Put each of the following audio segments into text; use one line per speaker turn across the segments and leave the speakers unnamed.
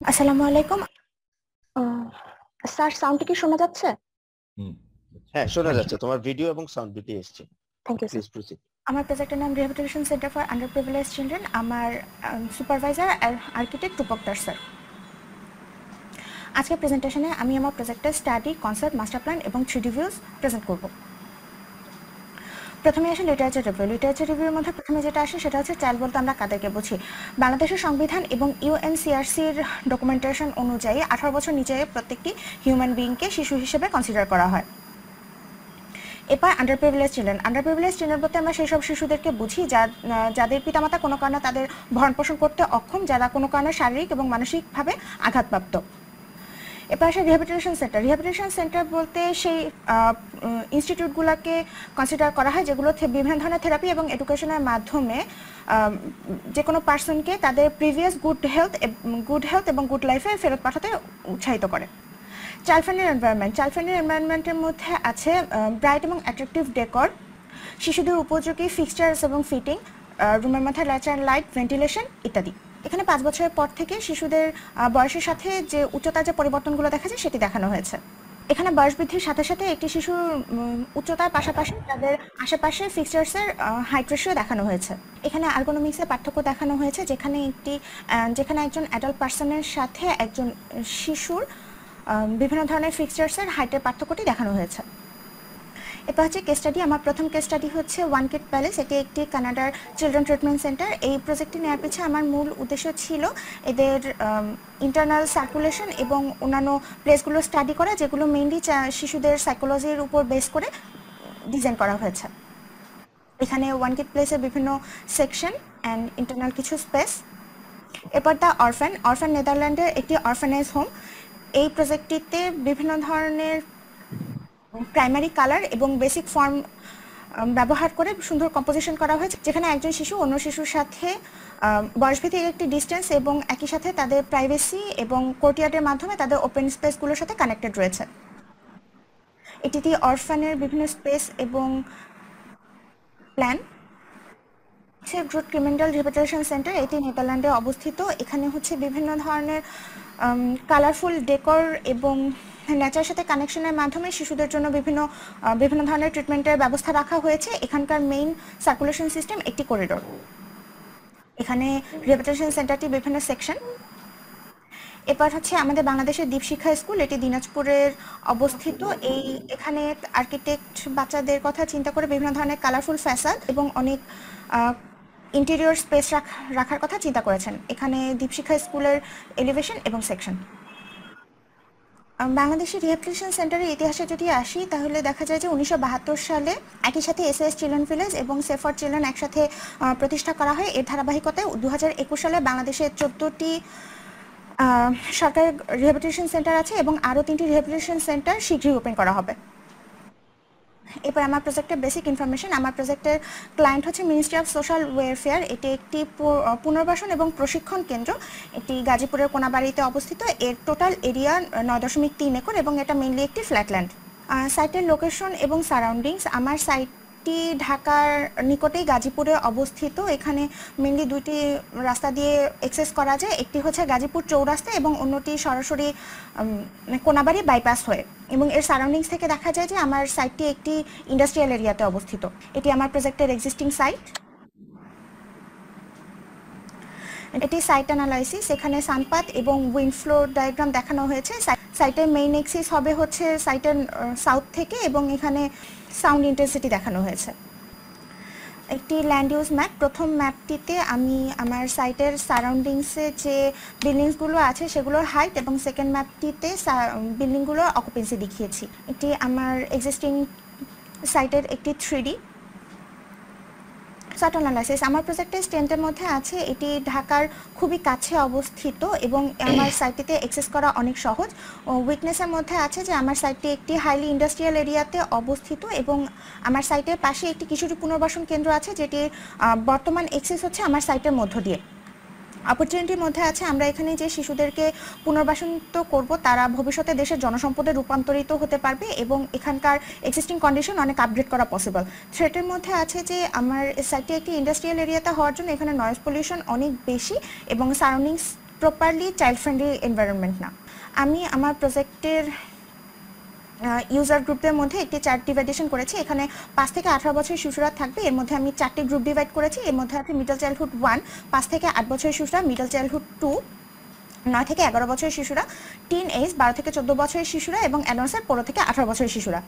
আসসালামু আলাইকুম। Sir, sound কি শোনা যাচ্ছে?
হুম। হ্যাঁ, শোনা যাচ্ছে। তোমার ভিডিও এবং সাউন্ড দুটি এসছে।
Thank you sir.
Please proceed.
আমার প্রজেক্টের নাম rehabilitation centre for under privilege children. আমার সুপারভাইজার আর্কিটেক্ট রূপক স্যার। আজকে প্রেজেন্টেশনে আমি আমার প্রজেক্টের স্টাডি, কনসেপ্ট, মাস্টার প্ল্যান এবং 3D ভিউজ প্রেজেন্ট করব। প্রথমে আসে লিটারেচার রিভিউ। লিটারেচার রিভিউর মধ্যে প্রথমে যেটা আসে সেটা হচ্ছে চাইল্ড বলতে আমরা কাদেরকে বুঝি। বাংলাদেশের সংবিধান এবং ইউএনসিআরসির ডকুমেন্টেশন অনুযায়ী 18 বছর নিচে প্রত্যেকটি হিউম্যান বিইংকে শিশু হিসেবে কনসিডার করা হয়। এরপর আন্ডার প্রিভিলেজ চিলড্রেন বলতে আমরা সেই সব শিশুদেরকে বুঝি যাদের পিতামাতা কোনো কারণে তাদের ভরণ পোষণ করতে অক্ষম, যারা কোনো কারণে শারীরিক এবং মানসিকভাবে আঘাতপ্রাপ্ত। এরপর আসে রিহ্যাবিলিটেশন সেন্টার বলতে সেই ইনস্টিটিউটগুলোকে কনসিডার করা হয় যেগুলো বিভিন্ন ধরনের থেরাপি এবং এডুকেশনের মাধ্যমে যে কোনো পার্সনকে তাদের প্রিভিয়াস গুড হেলথ এবং গুড লাইফে ফেরত পাঠাতে উৎসাহিত করে। চাইল্ড ফ্রেন্ডলি এনভায়রনমেন্টের মধ্যে আছে ব্রাইট এবং অ্যাট্রাকটিভ ডেকর, শিশুদের উপযোগী ফিক্সচার্স এবং ফিটিং, রুমের মধ্যে ন্যাচারাল লাইট, ভেন্টিলেশন ইত্যাদি। এখানে 5 বছরের পর থেকে শিশুদের বয়সের সাথে যে উচ্চতার যে পরিবর্তনগুলো দেখা যায় সেটি দেখানো হয়েছে। এখানে বয়স বৃদ্ধির সাথে সাথে একটি শিশুর উচ্চতার পাশাপাশি তাদের আশেপাশে ফিক্সচার্সের হাইট রেশিও দেখানো হয়েছে। এখানে আর্গোনমিক্সের পার্থক্য দেখানো হয়েছে, যেখানে একজন অ্যাডাল্ট পার্সনের সাথে একজন শিশুর বিভিন্ন ধরনের ফিক্সচার্সের হাইটের পার্থক্যটি দেখানো হয়েছে। এরপর হচ্ছে কেস স্টাডি। আমার প্রথম কেস স্টাডি হচ্ছে ওয়ান কিড প্যালেস। এটি একটি কানাডার চিলড্রেন ট্রিটমেন্ট সেন্টার। এই প্রজেক্টটি নেওয়ার পিছনে আমার মূল উদ্দেশ্য ছিল এদের ইন্টারনাল সার্কুলেশন এবং অন্যান্য প্লেসগুলো স্টাডি করা, যেগুলো মেইনলি শিশুদের সাইকোলজির উপর বেস করে ডিজাইন করা হয়েছে। এখানে ওয়ান কিড প্লেসের বিভিন্ন সেকশন অ্যান্ড ইন্টারনাল কিছু স্পেস। এরপর দ্য অরফ্যান নেদারল্যান্ডের একটি অরফানেজ হোম। এই প্রজেক্টটিতে বিভিন্ন ধরনের প্রাইমারি কালার এবং বেসিক ফর্ম ব্যবহার করে সুন্দর কম্পোজিশন করা হয়েছে, যেখানে একজন শিশু অন্য শিশুর সাথে বয়সভিত্তিক একটি ডিস্টেন্স এবং একই সাথে তাদের প্রাইভেসি এবং কোর্টইয়ার্ডের মাধ্যমে তাদের ওপেন স্পেসগুলোর সাথে কানেক্টেড রয়েছে। এটিতে অরফানের বিভিন্ন স্পেস এবং প্ল্যান হচ্ছে গ্রুট ক্রিমিনাল রিহ্যাবিলিটেশন সেন্টার। এটি নেদারল্যান্ডে অবস্থিত। এখানে হচ্ছে বিভিন্ন ধরনের কালারফুল ডেকর এবং নেচারের সাথে কানেকশনের মাধ্যমে শিশুদের জন্য বিভিন্ন ধরনের ট্রিটমেন্টের ব্যবস্থা রাখা হয়েছে। এখানকার মেইন সার্কুলেশন সিস্টেম একটি করিডোর। এখানে রিহ্যাবিলিটেশন সেন্টারটি বিভিন্ন সেকশন। এরপর হচ্ছে আমাদের বাংলাদেশের দীপশিক্ষা স্কুল। এটি দিনাজপুরের অবস্থিত। এখানে আর্কিটেক্ট বাচ্চাদের কথা চিন্তা করে বিভিন্ন ধরনের কালারফুল ফ্যাসাদ এবং অনেক ইন্টেরিয়র স্পেস রাখার কথা চিন্তা করেছেন। এখানে দীপশিক্ষা স্কুলের এলিভেশন এবং সেকশন। বাংলাদেশের রিহ্যাবিলিটেশন সেন্টারের ইতিহাসে যদি আসি তাহলে দেখা যায় যে 1972 সালে একই সাথে এসএস চিলড্রেন ভিলেজ এবং সেভ ফর চিলড্রেন একসাথে প্রতিষ্ঠা করা হয়। এর ধারাবাহিকতায় 2021 সালে বাংলাদেশে 14টি সরকারি রিহ্যাবিলিটেশন সেন্টার আছে এবং আরও 3টি রিহ্যাবিলিটেশন সেন্টার শীঘ্রই ওপেন করা হবে। এরপর আমার প্রজেক্টের বেসিক ইনফরমেশন। আমার প্রজেক্টের ক্লায়েন্ট হচ্ছে মিনিস্ট্রি অফ সোশ্যাল ওয়েলফেয়ার। এটি একটি পুনর্বাসন এবং প্রশিক্ষণ কেন্দ্র। এটি গাজীপুরের কোনাবাড়িতে অবস্থিত। এর টোটাল এরিয়া 9.3 একর এবং এটা মেইনলি একটি ফ্ল্যাটল্যান্ড। সাইটের লোকেশন এবং সারাউন্ডিংস। আমার সাইটটি ঢাকার নিকটেই গাজীপুরে অবস্থিত। এখানে মেইনলি দুইটি রাস্তা দিয়ে অ্যাক্সেস করা যায়। একটি হচ্ছে গাজীপুর চৌরাস্তা এবং অন্যটি সরাসরি কোনাবাড়ি বাইপাস হয়ে। এবং এর সারাউন্ডিংস থেকে দেখা যায় যে আমার সাইটটি একটি ইন্ডাস্ট্রিয়াল এরিয়াতে অবস্থিত। এটি আমার প্রজেক্টের এক্সিস্টিং সাইট। এটি সাইট অ্যানালাইসিস। এখানে সানপাত এবং উইন্ড ফ্লো ডায়াগ্রাম দেখানো হয়েছে। সাইটের মেইন এক্সিস হবে হচ্ছে সাইটের সাউথ থেকে এবং এখানে সাউন্ড ইন্টেন্সিটি দেখানো হয়েছে। একটি ল্যান্ড ইউজ ম্যাপ। প্রথম ম্যাপটিতে আমি আমার সাইটের সারাউন্ডিংসে যে বিল্ডিংসগুলো আছে সেগুলোর হাইট এবং সেকেন্ড ম্যাপটিতে বিল্ডিংগুলোর অকুপেন্সি দেখিয়েছি। এটি আমার এক্সিস্টিং সাইটের একটি 3D সাইট অ্যানালাইসিস। আমার প্রজেক্টের স্ট্রেন্থের মধ্যে আছে এটি ঢাকার খুবই কাছে অবস্থিত এবং আমার সাইটটিতে অ্যাক্সেস করা অনেক সহজ। উইকনেসের মধ্যে আছে যে আমার সাইটটি একটি হাইলি ইন্ডাস্ট্রিয়াল এরিয়াতে অবস্থিত এবং আমার সাইটের পাশে একটি কিশোরী পুনর্বাসন কেন্দ্র আছে, যেটির বর্তমান অ্যাক্সেস হচ্ছে আমার সাইটের মধ্য দিয়ে। অপরচুনিটির মধ্যে আছে আমরা এখানে যে শিশুদেরকে পুনর্বাসন করব তারা ভবিষ্যতে দেশের জনসম্পদে রূপান্তরিত হতে পারবে এবং এখানকার এক্সিস্টিং কন্ডিশন অনেক আপগ্রেড করা পসিবল। থ্রেটের মধ্যে আছে যে আমার সাইটটি একটি ইন্ডাস্ট্রিয়াল এরিয়াতে হওয়ার জন্য এখানে নয়েজ পলিউশন অনেক বেশি এবং surroundings properly child friendly environment না। আমি আমার প্রজেক্টের ইউজার গ্রুপদের মধ্যে একটি চার্ট ডিভাইডেশন করেছি। এখানে 5 থেকে 18 বছরের শিশুরা থাকবে। এর মধ্যে আমি 4টি গ্রুপ ডিভাইড করেছি। এর মধ্যে আছে মিডল চাইল্ডহুড 1 5 থেকে 8 বছরের শিশুরা, মিডল চাইল্ডহুড 2 9 থেকে 11 বছরের শিশুরা, টিন এজ 12 থেকে 14 বছরের শিশুরা এবং অ্যাডভান্সড 15 থেকে 18 বছরের শিশুরা।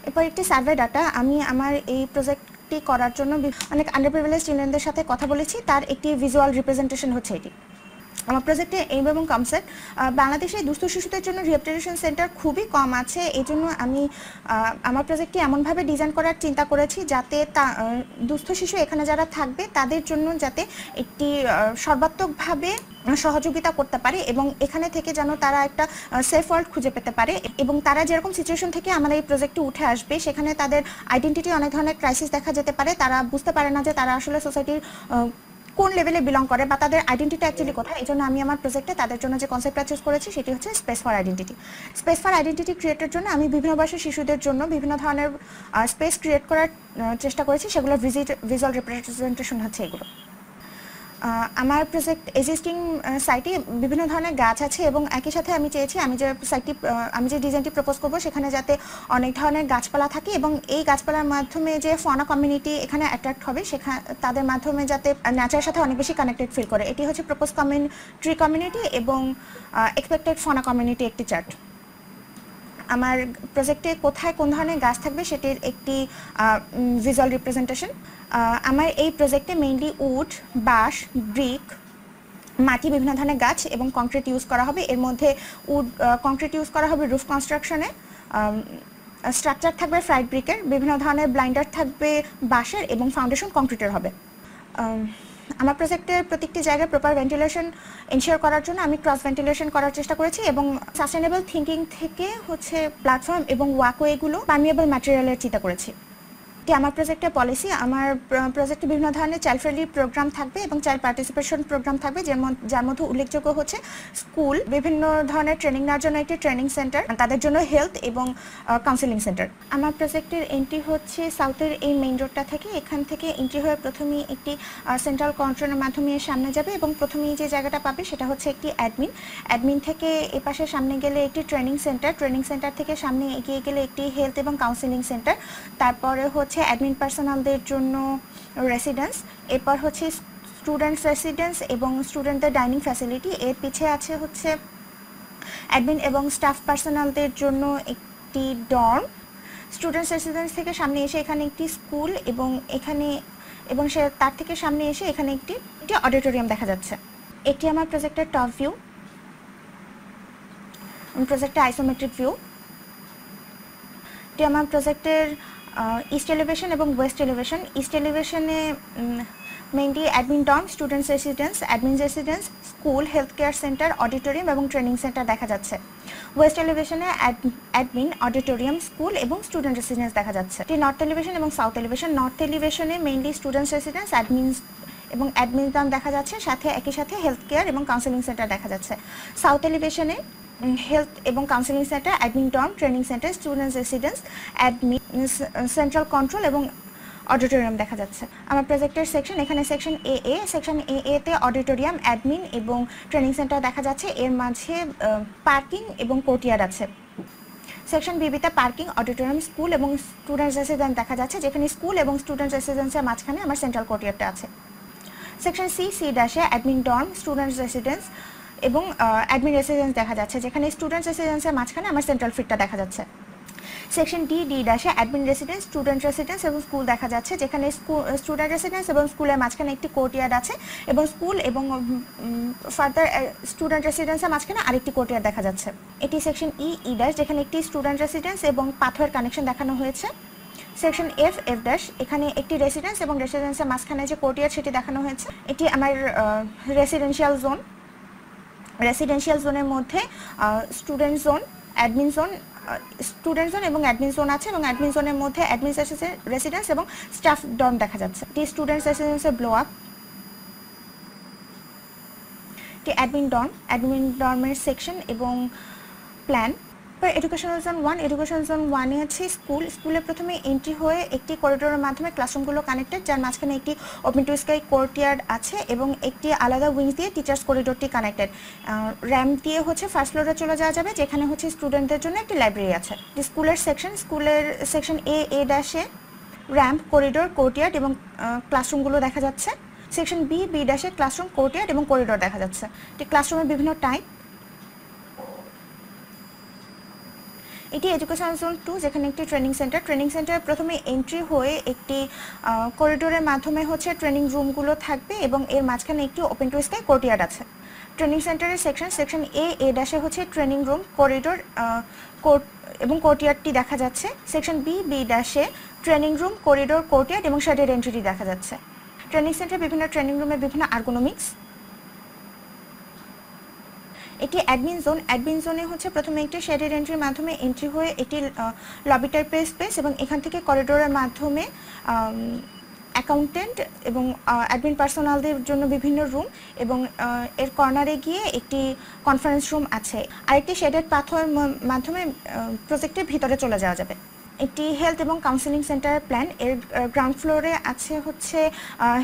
এরপর একটি সার্ভে ডাটা। আমি আমার এই প্রজেক্টটি করার জন্য অনেক আন্ডারপ্রিভিলেজ চিলড্রেনদের সাথে কথা বলেছি, তার একটি ভিজুয়াল রিপ্রেজেন্টেশন হচ্ছে এটি। আমার প্রজেক্টে এইম এবং কনসেপ্ট, বাংলাদেশে দুস্থ শিশুদের জন্য রিহ্যাবিলিটেশন সেন্টার খুবই কম আছে। এই জন্য আমি আমার প্রজেক্টটি এমনভাবে ডিজাইন করার চিন্তা করেছি যাতে দুস্থ শিশু এখানে যারা থাকবে তাদের জন্য যাতে একটি সর্বাত্মকভাবে সহযোগিতা করতে পারে এবং এখানে থেকে যেন তারা একটা সেফ ওয়ার্ল্ড খুঁজে পেতে পারে এবং তারা যেরকম সিচুয়েশন থেকে আমার এই প্রজেক্টে উঠে আসবে সেখানে তাদের আইডেন্টিটি অনেক ধরনের ক্রাইসিস দেখা যেতে পারে। তারা বুঝতে পারে না যে তারা আসলে সোসাইটির কোন লেভেলে বিলং করে বা তাদের আইডেন্টিটি অ্যাকচুয়ালি কোথায়। এই জন্য আমি আমার প্রজেক্টে তাদের জন্য যে কনসেপ্টটা চুজ করেছি সেটি হচ্ছে space for identity. Space for identity ক্রিয়েটের জন্য আমি বিভিন্ন বয়সের শিশুদের জন্য বিভিন্ন ধরনের স্পেস ক্রিয়েট করার চেষ্টা করেছি। সেগুলো ভিজুয়াল রিপ্রেজেন্টেশন হচ্ছে এগুলো। আমার প্রজেক্ট এক্সিস্টিং সাইটে বিভিন্ন ধরনের গাছ আছে এবং একই সাথে আমি চেয়েছি আমি যে ডিজাইনটি প্রপোজ করবো সেখানে যাতে অনেক ধরনের গাছপালা থাকে এবং এই গাছপালার মাধ্যমে যে ফনা কমিউনিটি এখানে অ্যাট্রাক্ট হবে তাদের মাধ্যমে যাতে নেচারের সাথে অনেক বেশি কানেক্টেড ফিল করে। এটি হচ্ছে প্রপোজ ট্রি কমিউনিটি এবং এক্সপেক্টেড ফনা কমিউনিটি একটি চার্ট। আমার প্রজেক্টে কোথায় কোন ধরনের গাছ থাকবে সেটির একটি ভিজুয়াল রিপ্রেজেন্টেশন। আমার এই প্রজেক্টে মেইনলি উড, বাঁশ, ব্রিক, মাটি, বিভিন্ন ধরনের গাছ এবং কংক্রিট ইউজ করা হবে। এর মধ্যে কংক্রিট ইউজ করা হবে রুফ কনস্ট্রাকশনে, স্ট্রাকচার থাকবে ফ্রাইড ব্রিকের, বিভিন্ন ধরনের ব্লাইন্ডার থাকবে বাঁশের এবং ফাউন্ডেশন কংক্রিটের হবে। আমার প্রজেক্টের প্রত্যেকটি জায়গায় প্রপার ভেন্টিলেশন এনশিওর করার জন্য আমি ক্রস ভেন্টিলেশন করার চেষ্টা করেছি এবং সাস্টেনেবল থিঙ্কিং থেকে হচ্ছে প্ল্যাটফর্ম এবং ওয়াকওয়েগুলো পারমিয়েবল ম্যাটেরিয়ালের চিন্তা করেছি। এটি আমার প্রজেক্টের পলিসি। আমার প্রজেক্টে বিভিন্ন ধরনের চাইল্ড ফ্রেন্ডলি প্রোগ্রাম থাকবে এবং চাইল্ড পার্টিসিপেশন প্রোগ্রাম থাকবে যার মধ্যে উল্লেখযোগ্য হচ্ছে স্কুল, বিভিন্ন ধরনের ট্রেনিং নেওয়ার জন্য একটি ট্রেনিং সেন্টার, তাদের জন্য হেলথ এবং কাউন্সিলিং সেন্টার। আমার প্রজেক্টের এন্ট্রি হচ্ছে সাউথের এই মেইন রোডটা থেকে। এখান থেকে এন্ট্রি হয়ে প্রথমেই একটি সেন্ট্রাল কন্ট্রোলের মাধ্যমে সামনে যাবে এবং প্রথমেই যে জায়গাটা পাবে সেটা হচ্ছে একটি অ্যাডমিন থেকে এপাশে সামনে গেলে একটি ট্রেনিং সেন্টার থেকে সামনে এগিয়ে গেলে একটি হেলথ এবং কাউন্সিলিং সেন্টার, তারপরে হচ্ছে অ্যাডমিন পার্সোনালদের জন্য রেসিডেন্স, এরপর হচ্ছে স্টুডেন্টস রেসিডেন্স এবং স্টুডেন্টদের ডাইনিং ফ্যাসিলিটি, এর পিছে আছে হচ্ছে অ্যাডমিন এবং স্টাফ পার্সোনালদের জন্য একটি ডর্ম। স্টুডেন্টস রেসিডেন্স থেকে সামনে এসে এখানে একটি স্কুল এবং তার থেকে সামনে এসে এখানে একটি অডিটোরিয়াম দেখা যাচ্ছে। এটি আমার প্রজেক্টের টপ ভিউ, প্রজেক্টের আইসোমেট্রিক ভিউ। এটি আমার প্রজেক্টের ইস্ট এলিভেশন এবং ওয়েস্ট এলিভেশন। ইস্ট এলিভেশনে mainly admin dorm, students residence, admin residence, school, health care centre, auditorium এবং ট্রেনিং সেন্টার দেখা যাচ্ছে। ওয়েস্ট এলিভেশনে অ্যাডমিন, অডিটোরিয়াম, স্কুল এবং স্টুডেন্ট রেসিডেন্স দেখা যাচ্ছে। এটি নর্থ এলিভেশন এবং সাউথ এলিভেশন। নর্থ এলিভেশনে mainly students residence, admin dorm দেখা যাচ্ছে, একই সাথে হেলথ কেয়ার এবং কাউন্সিলিং সেন্টার দেখা যাচ্ছে। সাউথ এলিভেশনে হেলথ এবং counselling centre, admin dorm, training centre, students residence, admin, central control এবং অডিটোরিয়াম দেখা যাচ্ছে। আমার প্রজেক্টের এখানে সেকশন এ তে অডিটোরিয়াম, অ্যাডমিন এবং ট্রেনিং সেন্টার দেখা যাচ্ছে। এর মাঝে পার্কিং এবং কোর্টইয়ার্ড আছে। সেকশন বিবিতে পার্কিং, অডিটোরিয়াম, স্কুল এবং স্টুডেন্টস রেসিডেন্স দেখা যাচ্ছে, যেখানে স্কুল এবং স্টুডেন্টস রেসিডেন্সের মাঝখানে আমার সেন্ট্রাল কোর্টইয়ার্ডটা আছে। সেকশন সি ড্যাশে অ্যাডমিন ডর্ম, স্টুডেন্টস রেসিডেন্স এবং অ্যাডমিন রেসিডেন্স দেখা যাচ্ছে, যেখানে স্টুডেন্টস রেসিডেন্সের মাঝখানে আমার সেন্ট্রাল ফিটটা দেখা যাচ্ছে। সেকশন ডি ড্যাশে অ্যাডমিন রেসিডেন্স, স্টুডেন্ট রেসিডেন্স এবং স্কুল দেখা যাচ্ছে, যেখানে স্টুডেন্ট রেসিডেন্স এবং স্কুলের মাঝখানে একটি কোর্টইয়ার্ড আছে এবং স্কুল এবং ফার্দার স্টুডেন্ট রেসিডেন্সের মাঝখানে আরেকটি কোর্টইয়ার্ড দেখা যাচ্ছে। এটি সেকশন ই ড্যাশ, যেখানে একটি স্টুডেন্ট রেসিডেন্স এবং পাথওয়ের কানেকশন দেখানো হয়েছে। সেকশন এফ ড্যাশ, এখানে একটি রেসিডেন্স এবং রেসিডেন্সের মাঝখানে যে কোর্টইয়ার্ড সেটি দেখানো হয়েছে। এটি আমার রেসিডেন্সিয়াল জোনের মধ্যে student zone, admin zone, student zone এবং অ্যাডমিন জোন আছে এবং অ্যাডমিন জোনের মধ্যে অ্যাডমিন রেসিডেন্স এবং স্টাফ ডর্ম দেখা যাচ্ছে। এটি স্টুডেন্টস রেসিডেন্সের ব্লো আপ। এটি অ্যাডমিন ডর্মের সেকশন এবং প্ল্যান। এরপর এডুকেশনাল জোন 1, এডুকেশনাল জোন 1 এ আছে স্কুল। স্কুলে প্রথমে এন্ট্রি হয়ে একটি করিডোরের মাধ্যমে ক্লাসরুমগুলো কানেক্টেড, যার মাঝখানে একটি ওপেন টু স্কাই কোর্টইয়ার্ড আছে এবং একটি আলাদা উইংস দিয়ে টিচার্স করিডোরটি কানেক্টেড। র্যাম্প দিয়ে হচ্ছে ফার্স্ট ফ্লোরে চলে যাওয়া যাবে, যেখানে হচ্ছে স্টুডেন্টদের জন্য একটি লাইব্রেরি আছে। স্কুলের section A ড্যাশে ramp, corridor, courtyard এবং ক্লাসরুমগুলো দেখা যাচ্ছে। সেকশন বি ড্যাশে ক্লাসরুম, কোর্টইয়ার্ড এবং করিডোর দেখা যাচ্ছে। এটি ক্লাসরুমের বিভিন্ন টাইপ। এটি এডুকেশনাল জোন 2, যেখানে একটি ট্রেনিং সেন্টার প্রথমে এন্ট্রি হয়ে একটি করিডোরের মাধ্যমে হচ্ছে ট্রেনিং রুমগুলো থাকবে এবং এর মাঝখানে একটি ওপেন টু স্কাই কোর্টইয়ার্ড আছে। ট্রেনিং সেন্টারের সেকশন এ ড্যাশে হচ্ছে ট্রেনিং রুম, করিডোর, কোর্ট এবং কোর্টইয়ার্ডটি দেখা যাচ্ছে। সেকশন বি ড্যাশে ট্রেনিং রুম, করিডোর, কোর্টইয়ার্ড এবং শেডেড এন্ট্রিটি দেখা যাচ্ছে। ট্রেনিং সেন্টার বিভিন্ন ট্রেনিং রুমে বিভিন্ন আর্গোনমিক্স। এটি অ্যাডমিন জোনে হচ্ছে প্রথমে একটি শেডেড এন্ট্রির মাধ্যমে এন্ট্রি হয়ে একটি লবি টাইপের স্পেস এবং এখান থেকে করিডোরের মাধ্যমে অ্যাকাউন্টেন্ট এবং অ্যাডমিন পার্সোনালদের জন্য বিভিন্ন রুম এবং এর কর্নারে গিয়ে একটি কনফারেন্স রুম আছে। আরেকটি শেডেড পাথরের মাধ্যমে প্রজেক্টের ভিতরে চলে যাওয়া যাবে। একটি হেলথ এবং কাউন্সিলিং সেন্টার প্ল্যান। এর গ্রাউন্ড ফ্লোরে আছে হচ্ছে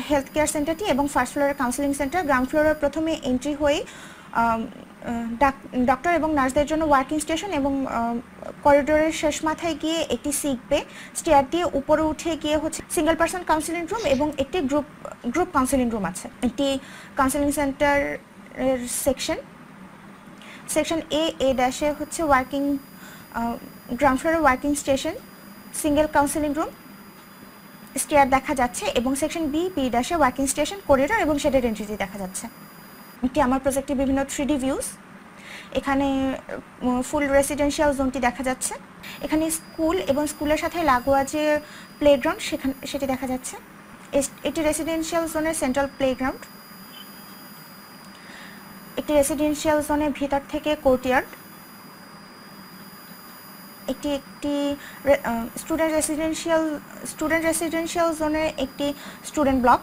হেলথ কেয়ার সেন্টারটি এবং ফার্স্ট ফ্লোরে কাউন্সিলিং সেন্টার। গ্রাউন্ড ফ্লোরে প্রথমে এন্ট্রি হয়ে ডক্টর এবং নার্সদের জন্য ওয়ার্কিং স্টেশন এবং করিডোরের শেষ মাথায় গিয়ে একটি সিক বে, স্টেয়ার দিয়ে উপরে উঠে গিয়ে হচ্ছে সিঙ্গেল পার্সন কাউন্সিলিং রুম এবং একটি গ্রুপ কাউন্সিলিং রুম আছে। একটি কাউন্সিলিং সেন্টারের সেকশন এ ড্যাশে হচ্ছে ওয়ার্কিং গ্রাউন্ড ফ্লোরে working station, single counselling room, stair দেখা যাচ্ছে এবং সেকশন বি ড্যাশে ওয়ার্কিং স্টেশন, করিডোর এবং শেডেড এন্ট্রিটি দেখা যাচ্ছে। এটি আমার প্রজেক্টের বিভিন্ন 3D ভিউজ। এখানে ফুল রেসিডেন্সিয়াল জোনটি দেখা যাচ্ছে। এখানে স্কুল এবং স্কুলের সাথে লাগোয়া যে প্লেগ্রাউন্ড সেটি দেখা যাচ্ছে। এটি রেসিডেন্সিয়াল জোনের সেন্ট্রাল প্লেগ্রাউন্ড। একটি রেসিডেন্সিয়াল জোনের ভিতর থেকে কোর্টইয়ার্ড। একটি স্টুডেন্ট রেসিডেন্সিয়াল জোনের একটি স্টুডেন্ট ব্লক।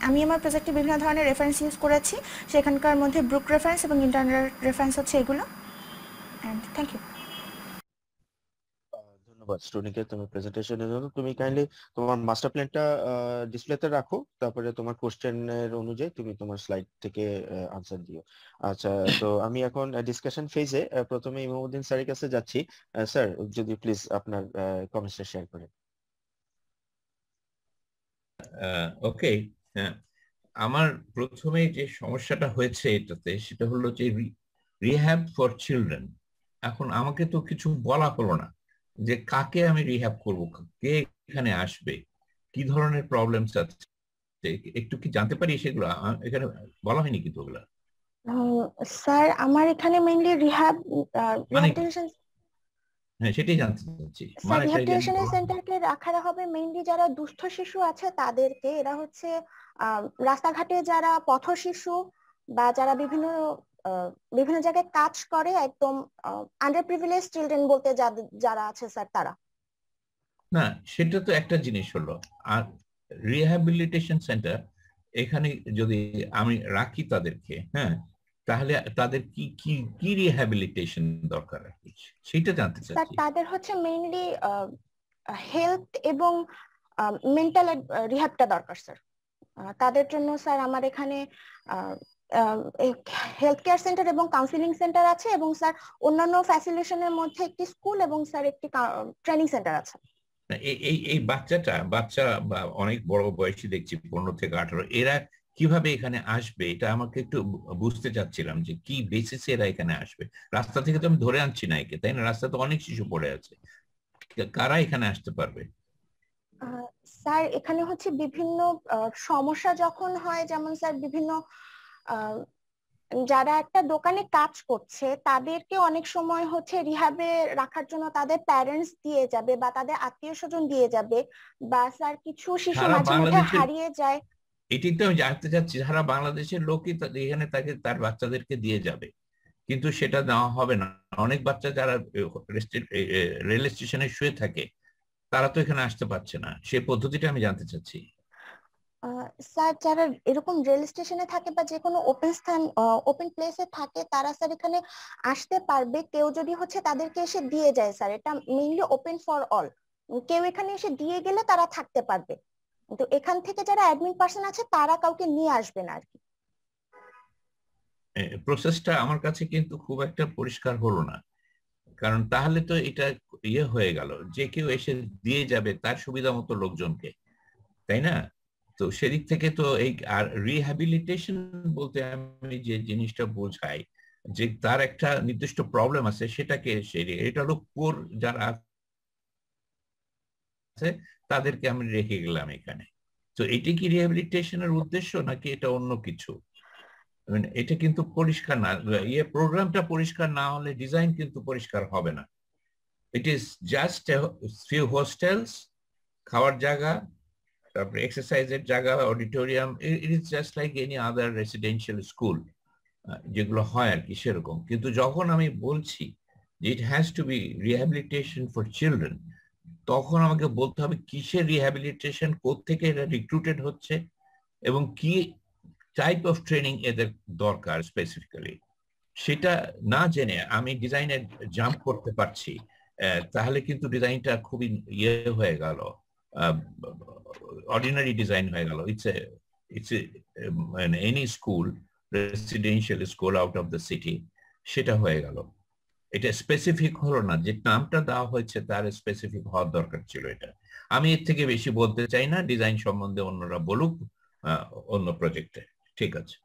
আমি আমার প্রজেক্টে বিভিন্ন ধরনের রেফারেন্স ইউজ করেছি, সেখানকার মধ্যে ব্রুক রেফারেন্স এবং ইন্টারনাল রেফারেন্স হচ্ছে এগুলো। And thank you.
ধন্যবাদ স্টুডেন্টকে তোমার প্রেজেন্টেশনের জন্য। তুমি কাইন্ডলি তোমার মাস্টার প্ল্যানটা ডিসপ্লেতে রাখো, তারপরে তোমার কোশ্চেনের অনুযায়ী তুমি তোমার স্লাইড থেকে আনসার দিও। আচ্ছা, তো আমি এখন ডিসকাশন ফেজে প্রথমে ইমামউদ্দিন স্যারের কাছে যাচ্ছি। স্যার, যদি প্লিজ আপনার কমেন্টসটা শেয়ার করেন।
ওকে, আমার প্রথমে যে সমস্যাটা হয়েছে এটাতে, সেটা হলো যে রিহ্যাব ফর চিলড্রেন। এখন আমাকে তো কিছু বলা হলো না যে কাকে আমি রিহ্যাব করব, কে এখানে আসবে, কি ধরনের প্রবলেমস আছে, একটু কি জানতে পারি সেগুলো? এখানে বলা হয়নি কিন্তু ওগুলা।
স্যার, আমার এখানে মেইনলি
রিহ্যাবিলিটেশন, হ্যাঁ সেটাই জানতে চাচ্ছি।
রিহ্যাবিলিটেশন সেন্টারকে রাখা হবে মেইনলি যারা দুস্থ শিশু আছে তাদেরকে। এরা হচ্ছে রাস্তাঘাটে যারা পথ শিশু বা যারা বিভিন্ন জায়গায় কাজ করে, একদম আন্ডার প্রিভিলেজ চিলড্রেন বলতে যারা আছে স্যার, তারা।
না, সেটা তো একটা জিনিস হলো। আর রিহ্যাবিলিটেশন সেন্টার এখানে যদি আমি রাখি তাদেরকে, হ্যাঁ, তাহলে তাদের কি কি কি রিহ্যাবিলিটেশন দরকার সেটা জানতে চাচ্ছি।
স্যার, তাদের হচ্ছে মেইনলি হেলথ এবং মেন্টাল রিহ্যাবটা দরকার স্যার। তাদের জন্য স্যার আমার এখানে হেলথ কেয়ার সেন্টার এবং কাউন্সিলিং সেন্টার আছে এবং স্যার অন্যান্য ফ্যাসিলিটেশনের মধ্যে একটি স্কুল এবং স্যার একটি ট্রেনিং সেন্টার আছে।
এই বাচ্চা বা অনেক বড় বয়সী দেখছি 15 থেকে 18, এরা কিভাবে এখানে আসবে এটা আমাকে একটু বুঝতে চাচ্ছিলাম, যে কি বেসিসে এরা এখানে আসবে। রাস্তা থেকে তো আমি ধরে আনছি না একে, তাই না? রাস্তা তো অনেক শিশু পড়ে আছে, কারা এখানে আসতে পারবে?
স্যার, এখানে হচ্ছে বিভিন্ন সমস্যা যখন হয়, যেমন স্যার বিভিন্ন যারা একটা দোকানে কাজ করছে তাদেরকে অনেক সময় হচ্ছে রিহ্যাবে রাখার জন্য তাদের প্যারেন্টস দিয়ে যাবে বা তাদের আত্মীয় স্বজন দিয়ে যাবে, বা স্যার কিছু শিশু মাঝে মধ্যে হারিয়ে যায়।
এটাই তো আমি জানতে চাচ্ছি, সারা বাংলাদেশের লোকই এখানে তার বাচ্চাদেরকে দিয়ে যাবে, কিন্তু সেটা দেওয়া হবে না। অনেক বাচ্চা যারা রেল স্টেশনে শুয়ে থাকে, তারা তো এখানে আসতে পারছে না। সেই পদ্ধতিটা আমি জানতে চাচ্ছি।
স্যার যারা এরকম রেল স্টেশনে থাকে বা যে কোনো ওপেন স্থান ওপেন প্লেসে থাকে তারা স্যার এখানে আসতে পারবে, কেউ যদি হচ্ছে তাদেরকে এসে দিয়ে যায় স্যার, এটা মেইনলি ওপেন ফর অল, কেউ এখানে এসে দিয়ে গেলে তারা থাকতে পারবে, কিন্তু এখান থেকে যারা অ্যাডমিন পার্সন আছে তারা কাউকে নিয়ে আসবে না আর কি।
প্রসেসটা আমার কাছে কিন্তু খুব একটা পরিষ্কার হলো না, কারণ তাহলে তো এটা ইয়ে হয়ে গেল যে কেউ এসে দিয়ে যাবে তার সুবিধা মতো লোকজনকে, তাই না? তো সেদিক থেকে তো এই আর রিহ্যাবিলিটেশন বলতে আমি যে জিনিসটা বোঝাই যে তার একটা নির্দিষ্ট প্রবলেম আছে সেটাকে এটা হলো কোর যারা আছে তাদেরকে আমি রেখে গেলাম এখানে। তো এটি কি রিহ্যাবিলিটেশনের উদ্দেশ্য নাকি এটা অন্য কিছু? এটা কিন্তু পরিষ্কার না, প্রোগ্রামটা পরিষ্কার না হলে ডিজাইন কিন্তু পরিষ্কার হবে না। It is just few hostels, খাওয়ার জায়গা, তারপরে এক্সারসাইজের জায়গা, auditorium, it is just like any other residential school যেগুলো হয় আর কি সেরকম। কিন্তু যখন আমি বলছি যে it has to be rehabilitation for children, তখন আমাকে বলতে হবে কিসের রিহ্যাবিলিটেশন, কোত্থেকে এটা রিক্রুটেড হচ্ছে এবং কি টাইপ অফ ট্রেনিং এদের দরকার স্পেসিফিক্যালি। সেটা না জেনে আমি ডিজাইনে জাম্প করতে পারছি, তাহলে কিন্তু ডিজাইনটা খুবই ইয়ে হয়ে গেল, অর্ডিনারি ডিজাইন হয়ে গেল। It's any school, residential school out of the city, সেটা হয়ে গেল। এটা স্পেসিফিক হলো না, যে নামটা দেওয়া হয়েছে তার স্পেসিফিক হওয়ার দরকার ছিল। এটা আমি এর থেকে বেশি বলতে চাই না, ডিজাইন সম্বন্ধে অন্যরা বলুক অন্য প্রজেক্টে। ঠিক আছে,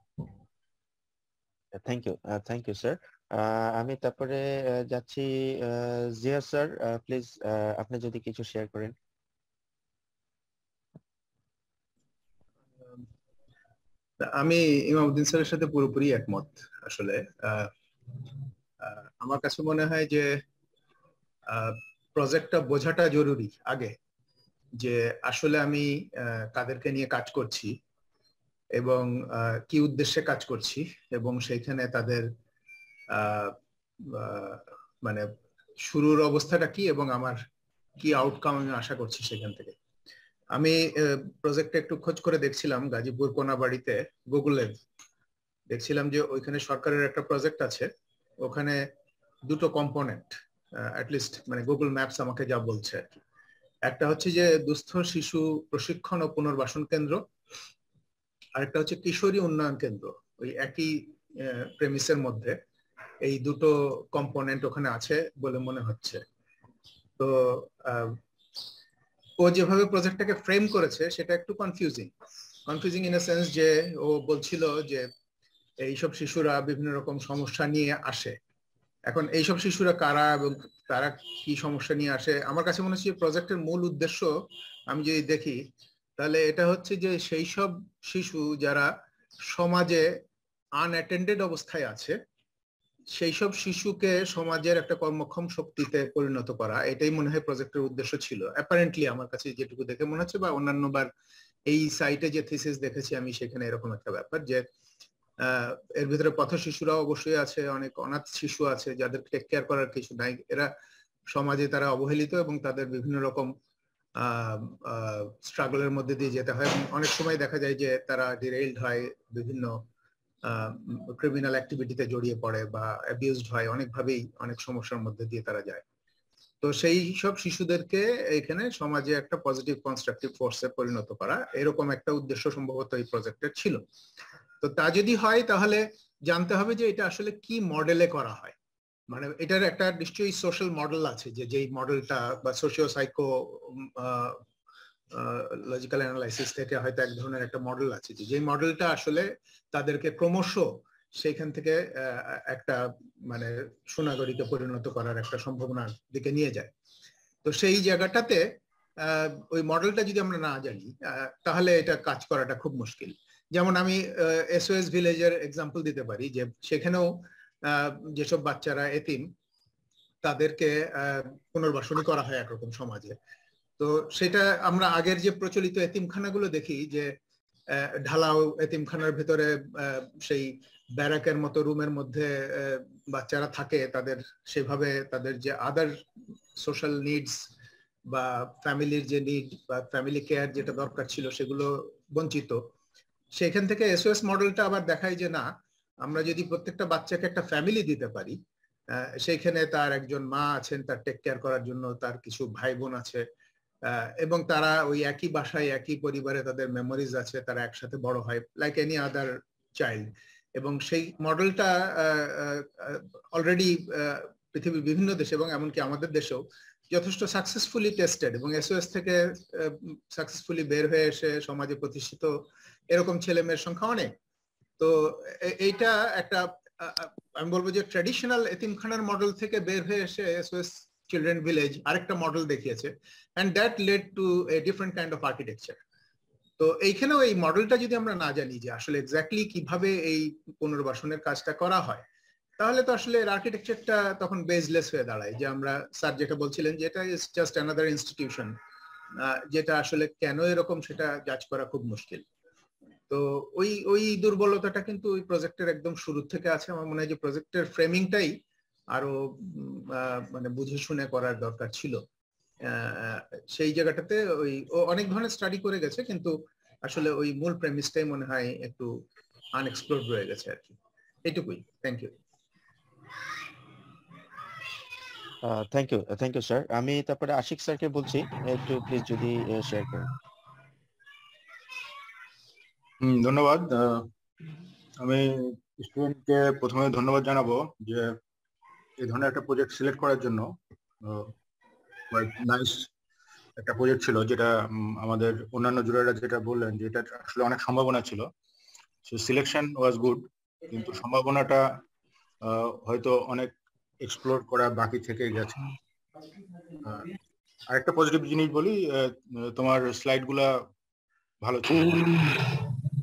থ্যাংক ইউ স্যার। আমি তারপরে যাচ্ছি জিয়া স্যার, প্লিজ আপনি যদি কিছু শেয়ার করেন।
আমি ইমামউদ্দিন স্যারের সাথে পুরোপুরি একমত। আসলে আমার কাছে মনে হয় যে প্রজেক্টটা বোঝাটা জরুরি আগে, যে আসলে আমি কাদেরকে নিয়ে কাজ করছি এবং কি উদ্দেশ্যে কাজ করছি, এবং সেইখানে তাদের মানে শুরুর অবস্থাটা কি এবং আমার কি আউটকাম আমি আশা করছি সেখান থেকে। আমি প্রজেক্টে একটু খোঁজ করে দেখছিলাম, গাজীপুর কোনাবাড়িতে গুগলে দেখছিলাম যে ওইখানে সরকারের একটা প্রজেক্ট আছে, ওখানে দুটো কম্পোনেন্ট অ্যাটলিস্ট মানে গুগল ম্যাপস আমাকে যা বলছে আর কি। একটা হচ্ছে যে দুস্থ শিশু প্রশিক্ষণ ও পুনর্বাসন কেন্দ্র, আরেকটা হচ্ছে কিশোরী উন্নয়ন কেন্দ্র। ওই একই প্রেমিসের মধ্যে এই দুটো কম্পোনেন্ট ওখানে আছে বলে মনে হচ্ছে। তো ও যেভাবে প্রজেক্টটাকে ফ্রেম করেছে সেটা একটু কনফিউজিং ইন এ সেন্স যে ও বলছিল যে এইসব শিশুরা বিভিন্ন রকম সমস্যা নিয়ে আসে। এখন এইসব শিশুরা কারা এবং তারা কি সমস্যা নিয়ে আসে, আমার কাছে মনে হচ্ছে প্রজেক্টের মূল উদ্দেশ্য আমি যদি দেখি তাহলে এটা হচ্ছে যে সেই সব শিশু যারা সমাজে আনঅ্যাটেন্ডেড অবস্থায় আছে, সেই সব শিশুকে সমাজের একটা কর্মক্ষম শক্তিতে পরিণত করা, এটাই মনে হয় প্রজেক্টের উদ্দেশ্য ছিল অ্যাপারেন্টলি, আমার কাছে যেটুকু দেখে মনে হচ্ছে। বা অন্যান্যবার এই সাইটে যে থিসিস দেখেছি আমি সেখানে এরকম একটা ব্যাপার যে এর ভিতরে পথ শিশুরাও অবশ্যই আছে, অনেক অনাথ শিশু আছে যাদের টেক কেয়ার করার কিছু নাই, এরা সমাজে তারা অবহেলিত এবং তাদের বিভিন্ন রকম স্ট্রাগলের মধ্যে দিয়ে যেতে হয়। অনেক সময় দেখা যায় যে তারা ডিরেইলড হয়, বিভিন্ন ক্রিমিনাল অ্যাক্টিভিটিতে জড়িয়ে পড়ে বা অ্যাবিউজড হয়, অনেকভাবেই অনেক সমস্যার মধ্যে দিয়ে তারা যায়। তো সেই সব শিশুদেরকে এখানে সমাজে একটা পজিটিভ কনস্ট্রাকটিভ ফোর্সে পরিণত করা, এরকম একটা উদ্দেশ্য সম্ভবত এই প্রজেক্টের ছিল। তো তা যদি হয় তাহলে জানতে হবে যে এটা আসলে কি মডেলে করা হয়। মানে এটার একটা নিশ্চয়ই সোশ্যাল মডেল আছে, যে যেই মডেলটা বা সোশিও সাইকো লজিক্যাল অ্যানালাইসিস থেকে হয়তো এক ধরনের একটা মডেল আছে, যে মডেলটা আসলে তাদেরকে ক্রমশ সেইখান থেকে একটা মানে সুনাগরিকে পরিণত করার একটা সম্ভাবনার দিকে নিয়ে যায়। তো সেই জায়গাটাতে ওই মডেলটা যদি আমরা না জানি তাহলে এটা কাজ করাটা খুব মুশকিল। যেমন আমি এসওএস ভিলেজের এক্সাম্পল দিতে পারি, যে সেখানেও যেসব বাচ্চারা এতিম তাদেরকে পুনর্বাসনী করা হয় একরকম সমাজে। তো সেটা আমরা আগের যে প্রচলিত এতিমখানাগুলো দেখি, যে ঢালাও এতিমখানার ভেতরে সেই ব্যারাকের মতো রুমের মধ্যে বাচ্চারা থাকে, তাদের সেভাবে তাদের যে আদার সোশ্যাল নিডস বা ফ্যামিলির যে নিড বা ফ্যামিলি কেয়ার যেটা দরকার ছিল সেগুলো বঞ্চিত, সেখান থেকে এসওএস মডেলটা আবার দেখায় যে না, আমরা যদি প্রত্যেকটা বাচ্চাকে একটা ফ্যামিলি দিতে পারি, সেইখানে তার একজন মা আছেন তার টেক কেয়ার করার জন্য, তার কিছু ভাই বোন আছে, এবং তারা ওই একই বাসায় একই পরিবারে তাদের মেমোরিজ আছে, তারা একসাথে বড় হয় লাইক এনি আদার চাইল্ড। এবং সেই মডেলটা অলরেডি পৃথিবীর বিভিন্ন দেশে এবং এমনকি আমাদের দেশেও যথেষ্ট সাকসেসফুলি টেস্টেড, এবং এসওএস থেকে সাকসেসফুলি বের হয়ে এসে সমাজে প্রতিষ্ঠিত এরকম ছেলে মেয়ের সংখ্যা অনেক। তো এইটা একটা আমি বলবো যে ট্র্যাডিশনাল এতিমখানার মডেল থেকে বের হয়ে এসে এসওএস চিলড্রেন ভিলেজ আরেকটা মডেল দেখিয়েছে, and that led to a different kind of architecture. তো এইখানেও এই মডেলটা যদি আমরা না জানি যে আসলে এক্স্যাক্টলি কিভাবে এই পুনর্বাসনের কাজটা করা হয়, তাহলে তো আসলে এর আর্কিটেকচারটা তখন বেসলেস হয়ে দাঁড়ায়, যে আমরা স্যার যেটা বলছিলেন যে এটা ইজ জাস্ট অ্যানাদার ইনস্টিটিউশন, যেটা আসলে কেন এরকম সেটা জাজ করা খুব মুশকিল। তো ওই দুর্বলতাটা কিন্তু ওই প্রজেক্টের একদম শুরু থেকে আছে। আমার মনে হয় যে প্রজেক্টের ফ্রেমিংটাই আরো মানে বুঝে শুনে করার দরকার ছিল। সেই জায়গাটাতে ওই ও অনেক ধরনের স্টাডি করে গেছে, কিন্তু আসলে ওই মূল প্রেমিসটাই মনে হয় একটু আনএক্সপ্লোরড রয়ে গেছে আর কি। এইটুকুই। Thank you.
Thank you sir. আমি তারপরে আশিক স্যারকে বলছি, একটু প্লিজ যদি শেয়ার করেন।
ধন্যবাদ। আমি স্টুডেন্টকে প্রথমে ধন্যবাদ জানাবো যে এই ধরনের একটা প্রজেক্ট সিলেক্ট করার জন্য। নাইস একটা প্রজেক্ট ছিল, যেটা আমাদের অন্যান্য জুরিরা যেটা বললেন যে এটা আসলে অনেক সম্ভাবনা ছিল। সো সিলেকশন ওয়াজ গুড, কিন্তু সম্ভাবনাটা হয়তো অনেক এক্সপ্লোর করা বাকি থেকে গেছে। আরেকটা পজিটিভ জিনিস বলি, তোমার স্লাইড গুলা ভালো ছিল,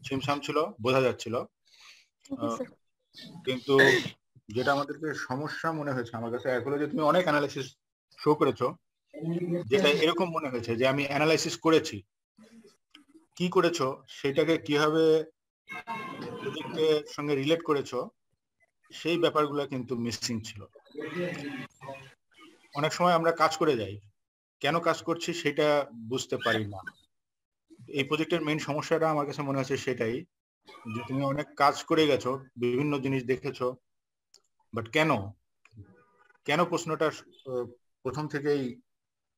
ছিমছাম ছিল, বোঝা যাচ্ছিল। কিন্তু যেটা আমাদেরকে সমস্যা মনে হয়েছে আমার কাছে এখন, যে তুমি অনেক অ্যানালাইসিস শো করেছো, যেটা এরকম মনে হয়েছে যে আমি অ্যানালাইসিস করেছি, কি করেছো সেটাকে কিভাবে প্রজেক্টের সঙ্গে রিলেট করেছো সেই ব্যাপারগুলো কিন্তু মিসিং ছিল। অনেক সময় আমরা কাজ করে যাই, কেন কাজ করছি সেটা বুঝতে পারি না। এই প্রজেক্টের মেইন সমস্যাটা আমার কাছে মনে হচ্ছে সেটাই, যে তুমি অনেক কাজ করে গেছো, বিভিন্ন জিনিস দেখেছো, বাট কেন প্রশ্নটা প্রথম থেকেই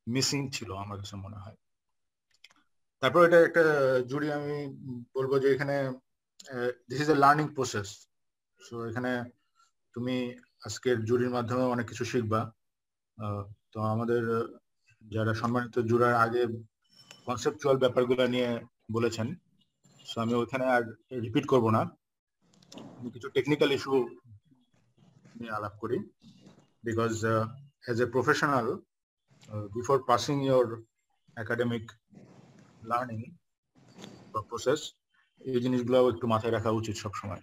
মিসিং ছিল আমার কাছে মনে হয়। তারপর এটা একটা জুরি, আমি বলবো যে এখানে this is a learning process. So এখানে তুমি আজকের জুরির মাধ্যমে অনেক কিছু শিখবা। তো আমাদের যারা সম্মানিত জুরার আগে কনসেপচুয়াল ব্যাপারগুলো নিয়ে বলেছেন, সো আমি ওইখানে আর রিপিট করব না। আমি কিছু টেকনিক্যাল ইস্যু নিয়ে আলাপ করি, because as a professional, before passing your academic learning or process, এই জিনিসগুলো একটু মাথায় রাখা উচিত সবসময়।